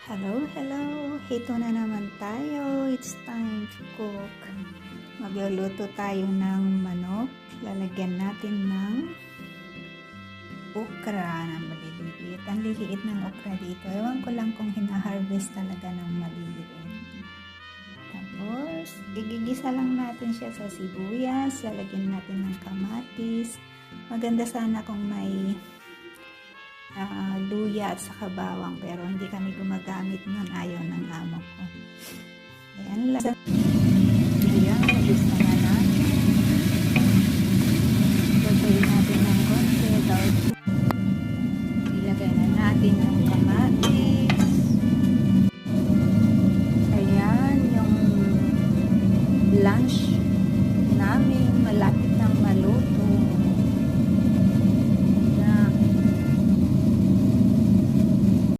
Hello, hello! Ito na naman tayo. It's time to cook. Magluluto tayo ng manok. Lalagyan natin ng okra na maliliit. Ang liliit ng okra dito. Ewan ko lang kung hina-harvest talaga ng maliliit. Tapos, igigisa lang natin siya sa sibuyas. Lalagyan natin ng kamatis. Maganda sana kung may luya at saka bawang, pero hindi kami gumagamit nun, ayaw ng amo ko. Ayan lang. Ayan, gusto na natin. Lutuin natin ng konti. Ilagay na natin yung kamatis.